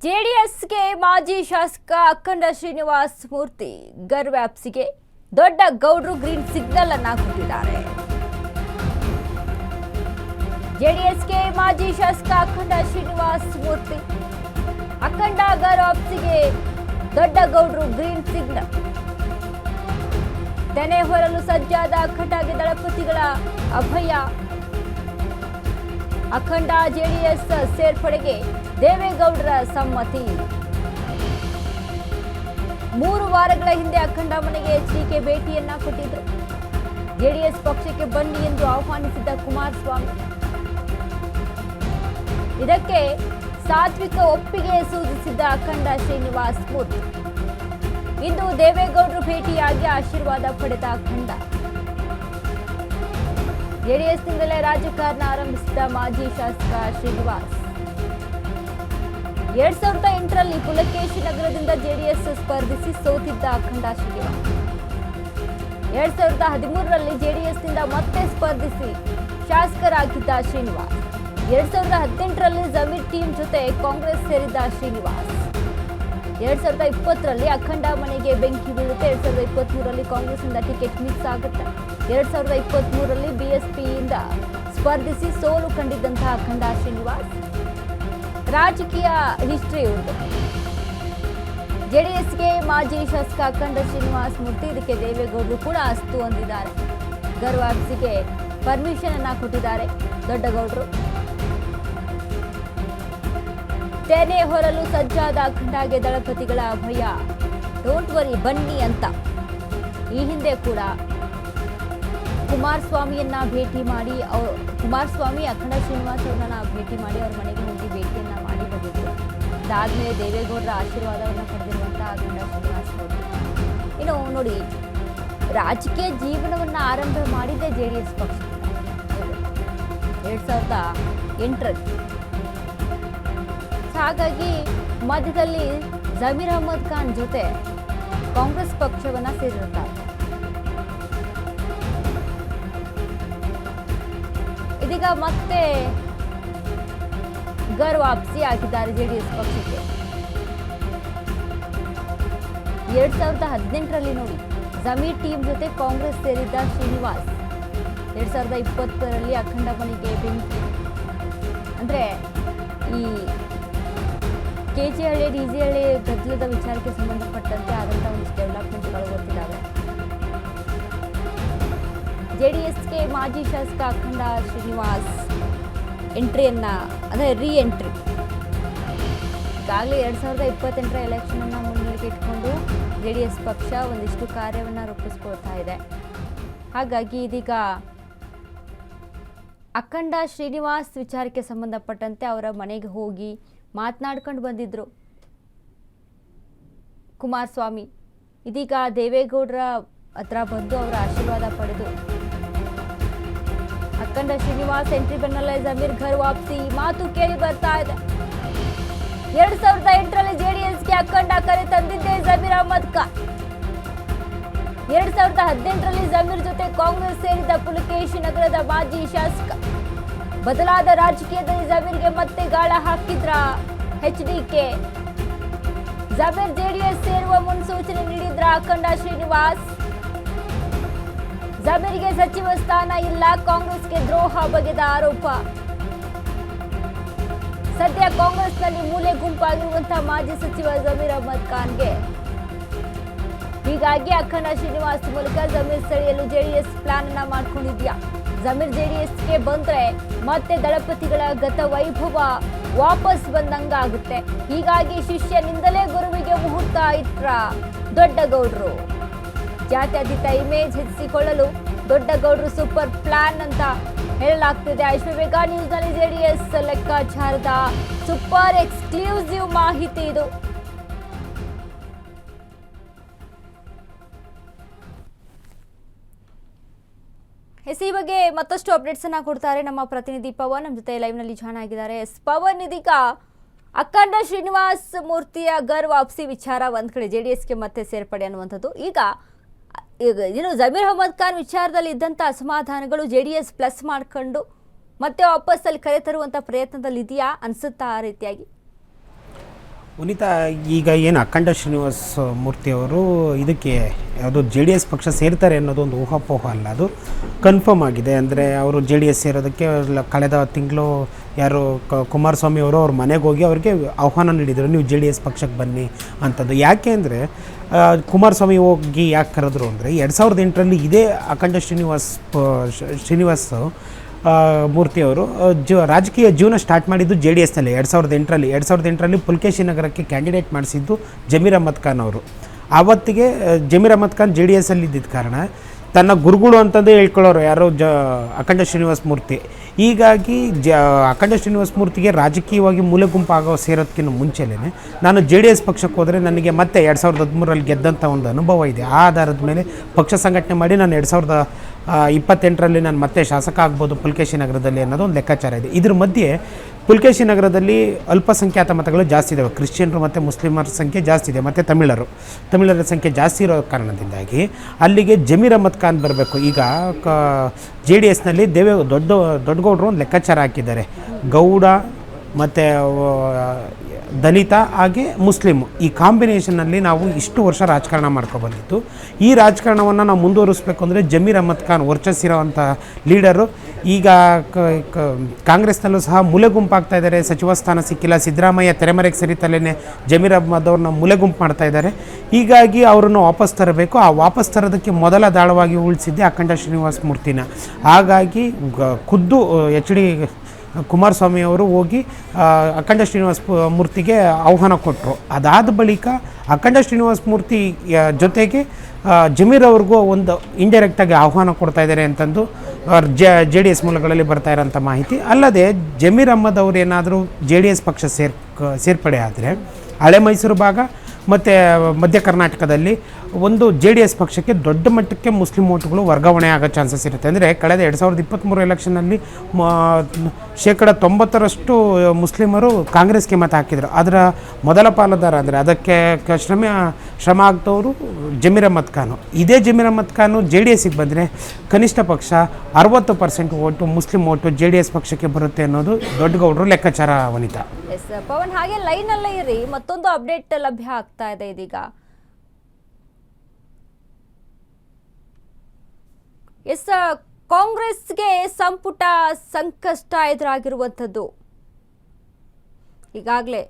ಜೆಡಿಎಸ್ಗೆ ಮಾಜಿ ಶಾಸಕ ಅಖಂಡ ಶ್ರೀನಿವಾಸ್ ಮೂರ್ತಿ ಗರ್ ವ್ಯಾಪ್ತಿಗೆ ದೊಡ್ಡ ಗೌಡ್ರು ಗ್ರೀನ್ ಸಿಗ್ನಲ್ ಅನ್ನ ಕೊಟ್ಟಿದ್ದಾರೆ. ಜೆಡಿಎಸ್ಗೆ ಮಾಜಿ ಶಾಸಕ ಅಖಂಡ ಶ್ರೀನಿವಾಸ್ ಮೂರ್ತಿ ಅಖಂಡ ಗರ್ ವ್ಯಾಪ್ತಿಗೆ ದೊಡ್ಡ ಗೌಡ್ರು ಗ್ರೀನ್ ಸಿಗ್ನಲ್. ತೆನೆ ಹೊರಲು ಸಜ್ಜಾದ ಅಖಂಡಗೆ ದಳಪತಿಗಳ ಅಭಯ. ಅಖಂಡ ಜೆಡಿಎಸ್ ಸೇರ್ಪಡೆಗೆ ದೇವೇಗೌಡರ ಸಮ್ಮತಿ. 3 ವಾರಗಳ ಹಿಂದೆ ಅಖಂಡ ಮನೆಗೆ ಎಚ್ಡಿಕೆ ಭೇಟಿಯನ್ನ ಕೊಟ್ಟಿದ್ರು. ಜೆಡಿಎಸ್ ಪಕ್ಷಕ್ಕೆ ಬನ್ನಿ ಎಂದು ಆಹ್ವಾನಿಸಿದ್ದ ಕುಮಾರಸ್ವಾಮಿ ಇದಕ್ಕೆ ಸಾತ್ವಿಕ ಒಪ್ಪಿಗೆ ಸೂಚಿಸಿದ್ದ ಅಖಂಡ ಶ್ರೀನಿವಾಸ್ ಮೂರ್ತಿ ಇಂದು ದೇವೇಗೌಡರು ಭೇಟಿಯಾಗಿ ಆಶೀರ್ವಾದ ಪಡೆದ ಅಖಂಡ. ಜೆಡಿಎಸ್ನಿಂದಲೇ ರಾಜಕಾರಣ ಆರಂಭಿಸಿದ ಮಾಜಿ ಶಾಸಕ ಶ್ರೀನಿವಾಸ್ 2008ರಲ್ಲಿ ಪುಲಕೇಶಿ ನಗರದಿಂದ ಜೆಡಿಎಸ್ ಸ್ಪರ್ಧಿಸಿ ಸೋತಿದ್ದ ಅಖಂಡ ಶ್ರೀನಿವಾಸ್ 2013ರಲ್ಲಿ ಜೆಡಿಎಸ್ನಿಂದ ಮತ್ತೆ ಸ್ಪರ್ಧಿಸಿ ಶಾಸಕರಾಗಿದ್ದ ಶ್ರೀನಿವಾಸ್ 2018ರಲ್ಲಿ ಜಮೀರ್ ಟೀಮ್ ಜೊತೆ ಕಾಂಗ್ರೆಸ್ ಸೇರಿದ್ದ ಶ್ರೀನಿವಾಸ್ 2020ರಲ್ಲಿ ಅಖಂಡ ಮನೆಗೆ ಬೆಂಕಿ ಬೀಳುತ್ತೆ. 2023ರಲ್ಲಿ ಕಾಂಗ್ರೆಸ್ನಿಂದ ಟಿಕೆಟ್ ಮಿಸ್ ಆಗುತ್ತೆ. 2023ರಲ್ಲಿ ಬಿಎಸ್ಪಿಯಿಂದ ಸ್ಪರ್ಧಿಸಿ ಸೋಲು ಕಂಡಿದ್ದಂತಹ ಅಖಂಡ ಶ್ರೀನಿವಾಸ್ ರಾಜಕೀಯ ಹಿಸ್ಟ್ರಿ ಉಂಟು. ಜೆಡಿಎಸ್ಗೆ ಮಾಜಿ ಶಾಸಕ ಅಖಂಡ ಶ್ರೀನಿವಾಸ್ ಮೂರ್ತಿ ಇದಕ್ಕೆ ದೇವೇಗೌಡರು ಕೂಡ ಅಸ್ತು ಅಂದಿದ್ದಾರೆ. ಗರ್ ವ್ಯಾಪ್ತಿಗೆ ಪರ್ಮಿಷನ್ ಅನ್ನ ಕೊಟ್ಟಿದ್ದಾರೆ ದೊಡ್ಡಗೌಡರು. ತೆನೆ ಹೊರಲು ಸಜ್ಜಾದ ಅಖಂಡಗೆ ದಳಪತಿಗಳ ಅಭಯ. ಡೋಂಟ್ ವರಿ ಬನ್ನಿ ಅಂತ ಈ ಹಿಂದೆ ಕೂಡ ಕುಮಾರಸ್ವಾಮಿಯನ್ನ ಭೇಟಿ ಮಾಡಿ ಕುಮಾರಸ್ವಾಮಿ ಅಖಂಡ ಶ್ರೀನಿವಾಸ್ ಅವ್ರನ್ನ ಭೇಟಿ ಮಾಡಿ ಅವ್ರ ಮನೆಗೆ ಹೋಗಿ ಭೇಟಿಯನ್ನ ಮಾಡಿ ಬಂದಿದ್ರು. ಅದಾದ್ಮೇಲೆ ದೇವೇಗೌಡರ ಆಶೀರ್ವಾದವನ್ನು ಪಡೆದಿರುವಂತಹ ಅಖಂಡ ಶ್ರೀನಿವಾಸ್ ಅವರು ಇನ್ನು ನೋಡಿ ರಾಜಕೀಯ ಜೀವನವನ್ನ ಆರಂಭ ಮಾಡಿದ್ದೆ ಜೆಡಿಎಸ್ ಪಕ್ಷ 2008ರಲ್ಲಿ. ಹಾಗಾಗಿ ಮಧ್ಯದಲ್ಲಿ ಜಮೀರ್ ಅಹಮದ್ ಖಾನ್ ಜೊತೆ ಕಾಂಗ್ರೆಸ್ ಪಕ್ಷವನ್ನ ಸೇರಿರುತ್ತಾರೆ. ಇದೀಗ ಮತ್ತೆ ಗರ್ ವಾಪಸಿ ಆಗಿದ್ದಾರೆ ಜೆಡಿಎಸ್ ಪಕ್ಷಕ್ಕೆ. 2018ರಲ್ಲಿ ನೋಡಿ ಜಮೀರ್ ಟೀಮ್ ಜೊತೆ ಕಾಂಗ್ರೆಸ್ ಸೇರಿದ್ದ ಶ್ರೀನಿವಾಸ್ 2020ರಲ್ಲಿ ಅಖಂಡ ಮನೆಗೆ ಬೆಂಕಿ. ಅಂದ್ರೆ ಈ ಕೆಜಿಹಳ್ಳಿ ಡಿಜಿಹಳ್ಳಿ ಗದ್ದಲದ ವಿಚಾರಕ್ಕೆ ಸಂಬಂಧಪಟ್ಟಂತೆ ಆದಂತಹ ಒಂದಿಷ್ಟು ಡೆವಲಪ್ಮೆಂಟ್ಗಳು ಗೊತ್ತಿದ್ದಾವೆ. ಜೆಡಿಎಸ್ಗೆ ಮಾಜಿ ಶಾಸಕ ಅಖಂಡ ಶ್ರೀನಿವಾಸ್ ಎಂಟ್ರಿಯನ್ನ ಅಂದರೆ ರೀ ಎಂಟ್ರಿ ಈಗಾಗಲೇ 2028ರ ಎಲೆಕ್ಷನ್ ಅನ್ನ ಮುನ್ನೆಲೆಗೆ ಇಟ್ಕೊಂಡು ಜೆಡಿಎಸ್ ಪಕ್ಷ ಒಂದಿಷ್ಟು ಕಾರ್ಯವನ್ನು ರೂಪಿಸ್ಕೊಳ್ತಾ ಇದೆ. ಹಾಗಾಗಿ ಇದೀಗ ಅಖಂಡ ಶ್ರೀನಿವಾಸ್ ವಿಚಾರಕ್ಕೆ ಸಂಬಂಧಪಟ್ಟಂತೆ ಅವರ ಮನೆಗೆ ಹೋಗಿ ಮಾತನಾಡ್ಕೊಂಡು ಬಂದಿದ್ರು ಕುಮಾರಸ್ವಾಮಿ. ಇದೀಗ ದೇವೇಗೌಡರ ಹತ್ರ ಬಂದು ಅವರ ಆಶೀರ್ವಾದ ಪಡೆದು ಅಖಂಡ ಶ್ರೀನಿವಾಸ್ ಎಂಟ್ರಿ ಬೆನ್ನಲ್ಲೇ ಜಮೀರ್ ಗರ್ ವಾಪಸಿ ಮಾತು ಕೇಳಿ ಬರ್ತಾ ಇದೆ. 2008ರಲ್ಲಿ ಜೆಡಿಎಸ್ಗೆ ಅಖಂಡ ಕರೆ ತಂದಿದ್ದೆ ಜಮೀರ್ ಅಹಮದ್ ಖಾನ್. 2018ರಲ್ಲಿ ಜಮೀರ್ ಜೊತೆ ಕಾಂಗ್ರೆಸ್ ಸೇರಿದ ಪುಲಕೇಶಿ ನಗರದ ಮಾಜಿ ಶಾಸಕ. ಬದಲಾದ ರಾಜಕೀಯದಲ್ಲಿ ಜಮೀರ್ಗೆ ಮತ್ತೆ ಗಾಳ ಹಾಕಿದ್ರ ಎಚ್ಡಿಕೆ. ಜಮೀರ್ ಜೆಡಿಎಸ್ ಸೇರುವ ಮುನ್ಸೂಚನೆ ನೀಡಿದ್ರ ಅಖಂಡ ಶ್ರೀನಿವಾಸ್. ಜಮೀರ್ಗೆ ಸಚಿವ ಸ್ಥಾನ ಇಲ್ಲ, ಕಾಂಗ್ರೆಸ್ಗೆ ದ್ರೋಹ ಬಗೆದ ಆರೋಪ. ಸದ್ಯ ಕಾಂಗ್ರೆಸ್ನಲ್ಲಿ ಮೂಲೆ ಗುಂಪಾಗಿರುವಂತಹ ಮಾಜಿ ಸಚಿವ ಜಮೀರ್ ಅಹಮದ್ ಖಾನ್ಗೆ ಹೀಗಾಗಿ ಅಖಂಡ ಶ್ರೀನಿವಾಸ್ ಮೂಲಕ ಜಮೀರ್ ಸೆಳೆಯಲು ಜೆಡಿಎಸ್ ಪ್ಲಾನ್ ಅನ್ನ ಮಾಡ್ಕೊಂಡಿದ್ಯಾ. ಜಮೀರ್ ಜೆಡಿಎಸ್ಗೆ ಬಂದ್ರೆ ಮತ್ತೆ ದಳಪತಿಗಳ ಗತ ವೈಭವ ವಾಪಸ್ ಬಂದಂಗಾಗುತ್ತೆ. ಹೀಗಾಗಿ ಶಿಷ್ಯನಿಂದಲೇ ಗುರುವಿಗೆ ಮುಹೂರ್ತ ಇಟ್ರ ದೊಡ್ಡಗೌಡರು. ಜಾತ್ಯತೀತ ಇಮೇಜ್ ಹೆಚ್ಚಿಸಿಕೊಳ್ಳಲು ದೊಡ್ಡಗೌಡರು ಸೂಪರ್ ಪ್ಲಾನ್ ಅಂತ ಹೇಳಲಾಗ್ತಿದೆ. ಐಶ್ವರ್ಯವೇಗ ನ್ಯೂಸ್ನಲ್ಲಿ ಜೆಡಿಎಸ್ ಲೆಕ್ಕಾಚಾರದ ಸೂಪರ್ ಎಕ್ಸ್ಕ್ಲೂಸಿವ್ ಮಾಹಿತಿ ಇದು. ಈ ಬಗ್ಗೆ ಮತ್ತಷ್ಟು ಅಪ್ಡೇಟ್ಸ್ ಅನ್ನ ಕೊಡ್ತಾರೆ ನಮ್ಮ ಪ್ರತಿನಿಧಿ ಪವನ್. ನಮ್ಮ ಜೊತೆ ಲೈವ್ ನಲ್ಲಿ ಜಾಯ್ನ್ ಆಗಿದ್ದಾರೆ. ಪವನ್, ಇದೀಗ ಅಖಂಡ ಶ್ರೀನಿವಾಸ್ ಮೂರ್ತಿಯ ಗರ್ ವಾಪಸಿ ವಿಚಾರ ಒಂದ್ ಕಡೆ ಜೆಡಿಎಸ್ಗೆ ಮತ್ತೆ ಸೇರ್ಪಡೆ ಅನ್ನುವಂಥದ್ದು. ಈಗ ಏನು ಜಮೀರ್ ಅಹಮದ್ ಖಾನ್ ವಿಚಾರದಲ್ಲಿ ಇದ್ದಂಥ ಅಸಮಾಧಾನಗಳು ಜೆಡಿಎಸ್ ಪ್ಲಸ್ ಮಾಡ್ಕೊಂಡು ಮತ್ತೆ ವಾಪಸ್ ಅಲ್ಲಿ ಕರೆ ತರುವಂಥ ಪ್ರಯತ್ನದಲ್ಲಿ ಇದೆಯಾ ಅನ್ಸುತ್ತಾ ಆ ರೀತಿಯಾಗಿ? ವನಿತಾ, ಈಗ ಏನು ಅಖಂಡ ಶ್ರೀನಿವಾಸ್ ಮೂರ್ತಿಯವರು ಇದಕ್ಕೆ ಯಾವುದು ಜೆ ಡಿ ಎಸ್ ಪಕ್ಷ ಸೇರ್ತಾರೆ ಅನ್ನೋದು ಒಂದು ಊಹಾಪೋಹ ಅಲ್ಲ, ಅದು ಕನ್ಫರ್ಮ್ ಆಗಿದೆ. ಅಂದರೆ ಅವರು ಜೆ ಡಿ ಎಸ್ ಸೇರೋದಕ್ಕೆ ಕಳೆದ ತಿಂಗಳು ಯಾರು ಕುಮಾರಸ್ವಾಮಿ ಅವರು ಅವ್ರ ಮನೆಗೆ ಹೋಗಿ ಅವ್ರಿಗೆ ಆಹ್ವಾನ ನೀಡಿದರು, ನೀವು ಜೆ ಡಿ ಎಸ್ ಪಕ್ಷಕ್ಕೆ ಬನ್ನಿ ಅಂತಂದು. ಯಾಕೆ ಅಂದರೆ ಕುಮಾರಸ್ವಾಮಿ ಹೋಗಿ ಯಾಕೆ ಕರೆದ್ರು ಅಂದರೆ 2008ರಲ್ಲಿ ಇದೇ ಅಖಂಡ ಶ್ರೀನಿವಾಸ್ ಮೂರ್ತಿಯವರು ರಾಜಕೀಯ ಜೀವನ ಸ್ಟಾರ್ಟ್ ಮಾಡಿದ್ದು ಜೆ ಡಿ ಎಸ್ನಲ್ಲಿ 2008ರಲ್ಲಿ ಪುಲ್ಕೇಶಿ ನಗರಕ್ಕೆ ಕ್ಯಾಂಡಿಡೇಟ್ ಮಾಡಿಸಿದ್ದು ಜಮೀರ್ ಅಹ್ಮದ್ ಖಾನ್ ಅವರು. ಆವತ್ತಿಗೆ ಜಮೀರ್ ಅಹ್ಮದ್ ಖಾನ್ ಜೆ ಡಿ ಎಸ್ಸಲ್ಲಿ ಇದ್ದಿದ್ದ ಕಾರಣ ತನ್ನ ಗುರುಗಳು ಅಂತಂದು ಹೇಳ್ಕೊಳ್ಳೋರು ಯಾರು ಅಖಂಡ ಶ್ರೀನಿವಾಸ ಮೂರ್ತಿ. ಹೀಗಾಗಿ ಅಖಂಡ ಶ್ರೀನಿವಾಸ ಮೂರ್ತಿಗೆ ರಾಜಕೀಯವಾಗಿ ಮೂಲೆ ಗುಂಪಾಗೋ ಸೇರೋದಕ್ಕಿಂತ ಮುಂಚೆಲೇ ನಾನು ಜೆ ಡಿ ಎಸ್ ಪಕ್ಷಕ್ಕೆ ಹೋದರೆ ನನಗೆ ಮತ್ತೆ 2013ರಲ್ಲಿ ಗೆದ್ದಂಥ ಒಂದು ಅನುಭವ ಇದೆ. ಆ ಆಧಾರದ ಮೇಲೆ ಪಕ್ಷ ಸಂಘಟನೆ ಮಾಡಿ ನಾನು 2028ರಲ್ಲಿ ನಾನು ಮತ್ತೆ ಶಾಸಕ ಆಗ್ಬೋದು ಪುಲ್ಕೇಶಿ ನಗರದಲ್ಲಿ ಅನ್ನೋದು ಒಂದು ಲೆಕ್ಕಾಚಾರ ಇದೆ. ಇದ್ರ ಮಧ್ಯೆ ಪುಲ್ಕೇಶಿ ನಗರದಲ್ಲಿ ಅಲ್ಪಸಂಖ್ಯಾತ ಮತಗಳು ಜಾಸ್ತಿ ಇದ್ದಾವೆ, ಕ್ರಿಶ್ಚಿಯನ್ರು ಮತ್ತು ಮುಸ್ಲಿಮರ ಸಂಖ್ಯೆ ಜಾಸ್ತಿ ಇದೆ, ಮತ್ತು ತಮಿಳರ ಸಂಖ್ಯೆ ಜಾಸ್ತಿ ಇರೋ ಕಾರಣದಿಂದಾಗಿ ಅಲ್ಲಿಗೆ ಜಮೀರ್ ಅಹ್ಮದ್ ಖಾನ್ ಬರಬೇಕು. ಈಗ ಜೆ ಡಿ ಎಸ್ನಲ್ಲಿ ದೊಡ್ಡಗೌಡರು ಒಂದು ಲೆಕ್ಕಾಚಾರ ಹಾಕಿದ್ದಾರೆ, ಗೌಡ ಮತ್ತು ದಲಿತ ಹಾಗೆ ಮುಸ್ಲಿಮ್ ಈ ಕಾಂಬಿನೇಷನ್ನಲ್ಲಿ ನಾವು ಇಷ್ಟು ವರ್ಷ ರಾಜಕಾರಣ ಮಾಡ್ಕೊಬಂದಿತ್ತು. ಈ ರಾಜಕಾರಣವನ್ನು ನಾವು ಮುಂದುವರಿಸಬೇಕು ಅಂದರೆ ಜಮೀರ್ ಅಹ್ಮದ್ ಖಾನ್ ವರ್ಚಸ್ಸಿರೋವಂಥ ಲೀಡರು. ಈಗ ಕಾಂಗ್ರೆಸ್ನಲ್ಲೂ ಸಹ ಮೂಲೆಗುಂಪಾಗ್ತಾ ಇದ್ದಾರೆ, ಸಚಿವ ಸ್ಥಾನ ಸಿಕ್ಕಿಲ್ಲ, ಸಿದ್ದರಾಮಯ್ಯ ತೆರೆಮರೆಗೆ ಸರಿತಲೇ ಜಮೀರ್ ಅಹ್ಮದ್ ಅವ್ರನ್ನ ಮೂಲೆಗುಂಪು ಮಾಡ್ತಾ ಇದ್ದಾರೆ. ಹೀಗಾಗಿ ಅವರನ್ನು ವಾಪಸ್ ತರಬೇಕು. ಆ ವಾಪಸ್ ತರೋದಕ್ಕೆ ಮೊದಲ ದಾಳವಾಗಿ ಉಳಿಸಿದ್ದೆ ಅಖಂಡ ಶ್ರೀನಿವಾಸ ಮೂರ್ತಿನ. ಹಾಗಾಗಿ ಖುದ್ದು ಎಚ್ ಡಿ ಕುಮಾರಸ್ವಾಮಿ ಅವರು ಹೋಗಿ ಅಖಂಡ ಶ್ರೀನಿವಾಸ ಮೂರ್ತಿಗೆ ಆಹ್ವಾನ ಕೊಟ್ಟರು. ಅದಾದ ಬಳಿಕ ಅಖಂಡ ಶ್ರೀನಿವಾಸ ಮೂರ್ತಿ ಜೊತೆಗೆ ಜಮೀರ್ ಅವ್ರಿಗೂ ಒಂದು ಇಂಡೈರೆಕ್ಟಾಗಿ ಆಹ್ವಾನ ಕೊಡ್ತಾ ಇದ್ದಾರೆ ಅಂತಂದು ಜೆ ಡಿ ಎಸ್ ಮೂಲಗಳಲ್ಲಿ ಬರ್ತಾ ಇರೋಂಥ ಮಾಹಿತಿ. ಅಲ್ಲದೆ ಜಮೀರ್ ಅಹ್ಮದ್ ಅವರು ಏನಾದರೂ ಜೆ ಡಿ ಎಸ್ ಪಕ್ಷ ಸೇರ್ಪಡೆ ಆದರೆ ಹಳೆ ಮೈಸೂರು ಭಾಗ ಮತ್ತು ಮಧ್ಯ ಕರ್ನಾಟಕದಲ್ಲಿ ಒಂದು ಜೆ ಡಿ ಎಸ್ ಪಕ್ಷಕ್ಕೆ ದೊಡ್ಡ ಮಟ್ಟಕ್ಕೆ ಮುಸ್ಲಿಂ ಓಟುಗಳು ವರ್ಗಾವಣೆ ಆಗೋ ಚಾನ್ಸಸ್ ಇರುತ್ತೆ. ಅಂದರೆ ಕಳೆದ 2023 ಎಲೆಕ್ಷನ್ನಲ್ಲಿ 90% ಮುಸ್ಲಿಮರು ಕಾಂಗ್ರೆಸ್ಗೆ ಮತ ಹಾಕಿದರು. ಅದರ ಮೊದಲ ಪಾಲುದಾರ ಅಂದರೆ ಅದಕ್ಕೆ ಶ್ರಮ ಆಗ್ತವರು ಜಮೀರ್ ಅಹ್ಮದ್ ಖಾನು. ಇದೇ ಜಮೀರ್ ಅಹ್ಮದ್ ಖಾನು ಜೆ ಡಿ ಎಸ್ಸಿಗೆ ಬಂದರೆ ಕನಿಷ್ಠ ಪಕ್ಷ 60% vote Muslim vote J D S ಪಕ್ಷಕ್ಕೆ ಬರುತ್ತೆ ಅನ್ನೋದು ದೊಡ್ಡಗೌಡರು ಲೆಕ್ಕಾಚಾರ. ವನಿತಾ, ಪವನ್, ಹಾಗೆ ಲೈನ್ ಅಲ್ಲೇ ಇರಿ, ಮತ್ತೊಂದು ಅಪ್ಡೇಟ್ ಲಭ್ಯ ಆಗ್ತಾ ಇದೆ ಇದೀಗ. ಕಾಂಗ್ರೆಸ್ಗೆ ಸಂಪುಟ ಸಂಕಷ್ಟ ಎದುರಾಗಿರುವಂಥದ್ದು. ಈಗಾಗಲೇ